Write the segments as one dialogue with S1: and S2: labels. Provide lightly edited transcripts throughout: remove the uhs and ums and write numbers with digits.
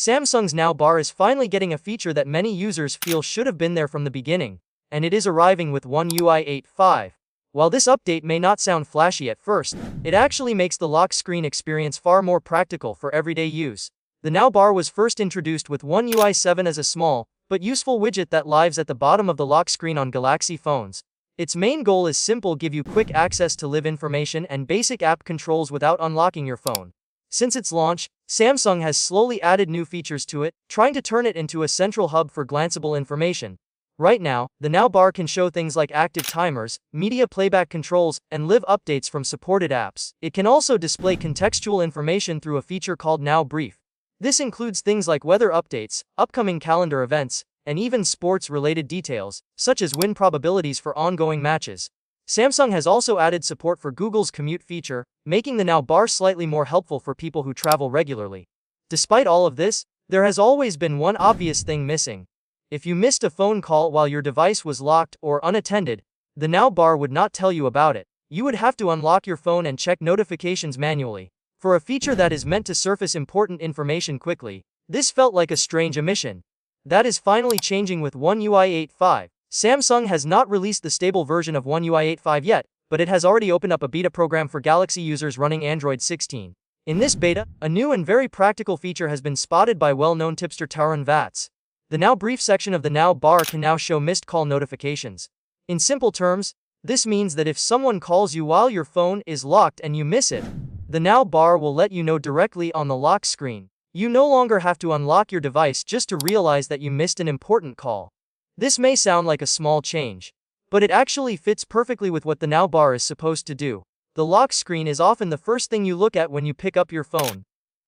S1: Samsung's Now Bar is finally getting a feature that many users feel should have been there from the beginning, and it is arriving with One UI 8.5. While this update may not sound flashy at first, it actually makes the lock screen experience far more practical for everyday use. The Now Bar was first introduced with One UI 7 as a small, but useful widget that lives at the bottom of the lock screen on Galaxy phones. Its main goal is simple: give you quick access to live information and basic app controls without unlocking your phone. Since its launch, Samsung has slowly added new features to it, trying to turn it into a central hub for glanceable information. Right now, the Now Bar can show things like active timers, media playback controls, and live updates from supported apps. It can also display contextual information through a feature called Now Brief. This includes things like weather updates, upcoming calendar events, and even sports-related details, such as win probabilities for ongoing matches. Samsung has also added support for Google's Commute feature, making the Now Bar slightly more helpful for people who travel regularly. Despite all of this, there has always been one obvious thing missing. If you missed a phone call while your device was locked or unattended, the Now Bar would not tell you about it. You would have to unlock your phone and check notifications manually. For a feature that is meant to surface important information quickly, this felt like a strange omission. That is finally changing with One UI 8.5. Samsung has not released the stable version of One UI 8.5 yet, but it has already opened up a beta program for Galaxy users running Android 16. In this beta, a new and very practical feature has been spotted by well-known tipster Tarun Vats. The Now Brief section of the Now Bar can now show missed call notifications. In simple terms, this means that if someone calls you while your phone is locked and you miss it, the Now Bar will let you know directly on the lock screen. You no longer have to unlock your device just to realize that you missed an important call. This may sound like a small change, but it actually fits perfectly with what the Now Bar is supposed to do. The lock screen is often the first thing you look at when you pick up your phone.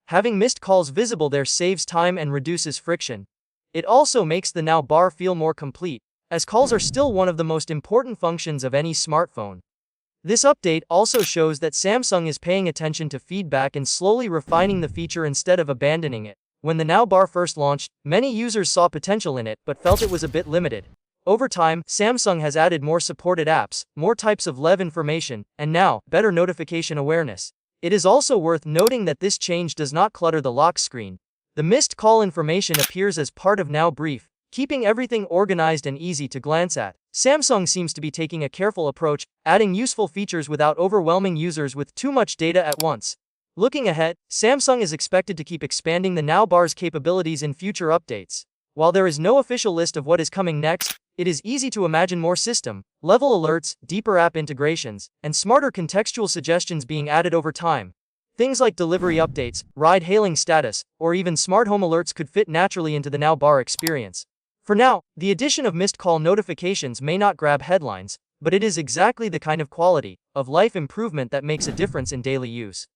S1: Having missed calls visible there saves time and reduces friction. It also makes the Now Bar feel more complete, as calls are still one of the most important functions of any smartphone. This update also shows that Samsung is paying attention to feedback and slowly refining the feature instead of abandoning it. When the Now Bar first launched, many users saw potential in it but felt it was a bit limited. Over time, Samsung has added more supported apps, more types of live information, and now, better notification awareness. It is also worth noting that this change does not clutter the lock screen. The missed call information appears as part of Now Brief, keeping everything organized and easy to glance at. Samsung seems to be taking a careful approach, adding useful features without overwhelming users with too much data at once. Looking ahead, Samsung is expected to keep expanding the Now Bar's capabilities in future updates. While there is no official list of what is coming next, it is easy to imagine more system-level alerts, deeper app integrations, and smarter contextual suggestions being added over time. Things like delivery updates, ride-hailing status, or even smart home alerts could fit naturally into the Now Bar experience. For now, the addition of missed call notifications may not grab headlines, but it is exactly the kind of quality of life improvement that makes a difference in daily use.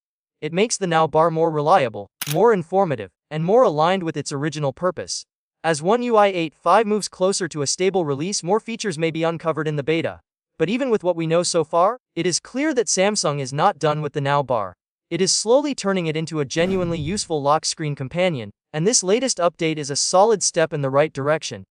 S1: It makes the Now Bar more reliable, more informative, and more aligned with its original purpose. As One UI 8.5 moves closer to a stable release, more features may be uncovered in the beta. But even with what we know so far, it is clear that Samsung is not done with the Now Bar. It is slowly turning it into a genuinely useful lock screen companion, and this latest update is a solid step in the right direction.